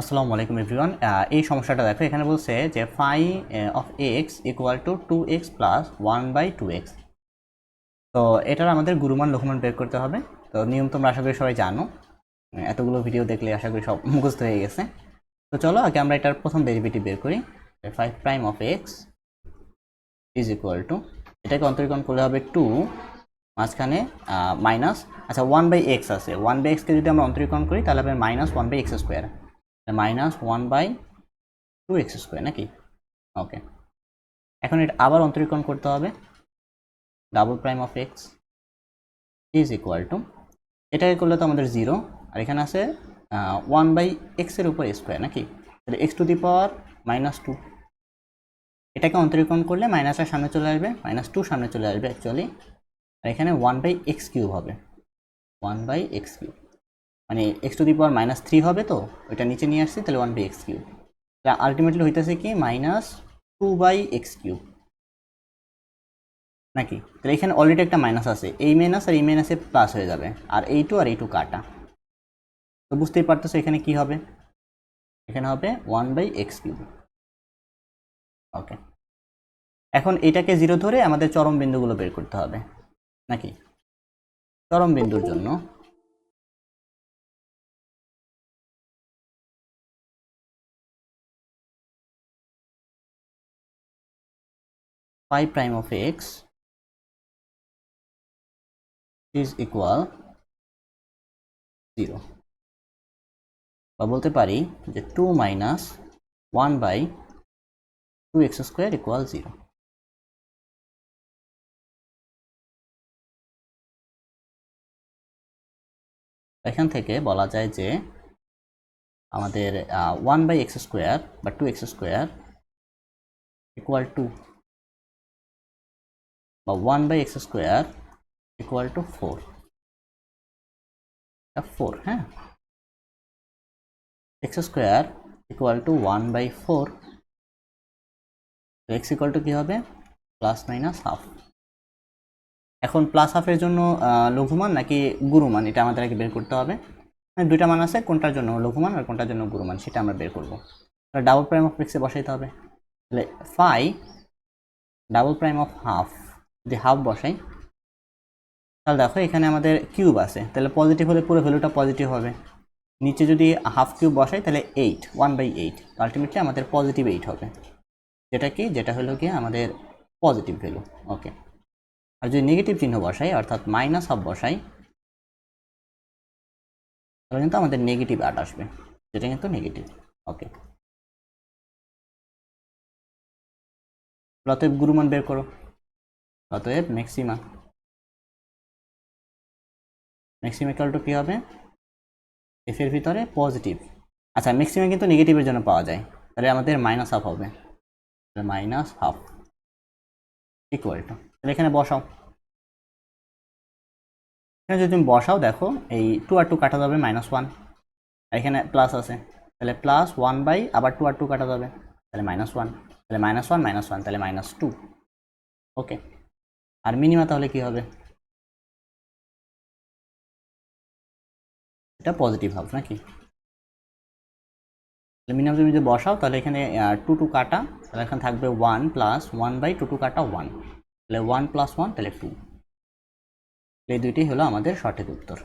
আসসালামু আলাইকুম এভরিওয়ান। এই সমস্যাটা দেখো, এখানে বলছে যে phi of x equal to 2x plus 1/2x। তো এটার আমাদের গুরুমান লঘুমান বের করতে হবে। তো নিয়ম তোমরা আশা করি সবাই জানো, এতগুলো ভিডিও দেখলে আশা করি সব মুখস্থ হয়ে গেছে। তো চলো আগে আমরা এটার প্রথম ডেরিভেটিভ বের করি। 5 prime of x is equal to, এটাকে অন্তরীকরণ করলে হবে 2 মাঝখানে মাইনাস, আচ্ছা 1/x আছে, 1/x-কে যদি আমরা অন্তরীকরণ করি তাহলে হবে -1/x², -1/2x² নাকি? ওকে, এখন এটা আবার অন্তরীকরণ করতে হবে। Double prime of x is equal to, এটাকে করলে তো আমাদের 0, আর এখানে আছে 1/x-এর উপর স্কোয়ার নাকি, তাহলে x⁻²। এটাকে অন্তরীকরণ করলে মাইনাসের সামনে চলে আসবে, -2 সামনে চলে আসবে অ্যাকচুয়ালি, আর এখানে 1/x³ হবে, 1/x³ মানে x⁻³ হবে, তো ওইটা নিচে নিয়ে আসছি, তাহলে 1/x³। আলটিমেটলি হইতেছে কি -2/x³ নাকি? তাহলে এখানে অলরেডি একটা মাইনাস আছে, এই মাইনাস আর এই মাইনাসে প্লাস হয়ে যাবে, আর এইটু আর এইটু কাটা। তো বুঝতেই পারতেছো এখানে কি হবে, এখানে হবে 1/x³। ওকে, এখন এটাকে 0 ধরে আমাদের চরম বিন্দুগুলো বের করতে হবে নাকি? চরম বিন্দুর জন্য 5 prime of x is equal 0, বা বলতে পারি যে 2 মাইনাস 1/2x² ইকুয়াল 0। এখান থেকে বলা যায় যে আমাদের 1/x² বা 2x² ইকুয়াল টু, বা 1/x² ইকুয়াল টু 4, 4, হ্যাঁ, x² ইকুয়াল টু 1/4, তো x ইকুয়াল টু কী হবে, +-হাফ। এখন +হাফের জন্য লঘুমান নাকি গুরুমান এটা আমাদের আগে বের করতে হবে। দুইটা মান আছে, কোনটার জন্য লঘুমান আর কোনটার জন্য গুরুমান সেটা আমরা বের করবো। ডাবল প্রাইম অফ এক্সে বসাইতে হবে, তাহলে phi double prime of half, যদি হাফ বসাই তাহলে দেখো এখানে আমাদের কিউব আছে, তাহলে পজিটিভ হলে পুরো ভ্যালুটা পজিটিভ হবে। নিচে যদি হাফ কিউব বসাই তাহলে 8, 1/8, আলটিমেটলি আমাদের +8 হবে, যেটা হলো গিয়ে আমাদের পজিটিভ ভ্যালু। ওকে, আর যদি নেগেটিভ চিহ্ন বসাই অর্থাৎ -হাফ বসাই তাহলে কিন্তু আমাদের -8 আসবে, যেটা কিন্তু নেগেটিভ। ওকে, অতএব গুরুমান বের করো, অতএব ম্যাক্সিমা ইকুয়াল টু কী হবে, এফ এর ভিতরে পজিটিভ, আচ্ছা ম্যাক্সিমা কিন্তু নেগেটিভের জন্য পাওয়া যায়, তাহলে আমাদের -হাফ হবে, -হাফ ইকুয়াল টু, তাহলে এখানে বসাও। এখানে যদি তুমি বসাও দেখো এই 2 আর 2 কাটা যাবে, -1, আর এখানে প্লাস আছে, তাহলে +1 আবার 2 আর 2 কাটা যাবে, তাহলে -1, তাহলে -1, তাহলে -2। ওকে, আর মিনিমা তাহলে কি হবে, এটা পজিটিভ হাফ নাকি? মিনিমাম তুমি যদি বসাও তাহলে এখানে 2 কাটা, তাহলে এখানে থাকবে 1 + 1/2 কাটা 1, তাহলে 1 + 1 তাহলে 2। এই দুইটি হলো আমাদের সঠিক উত্তর।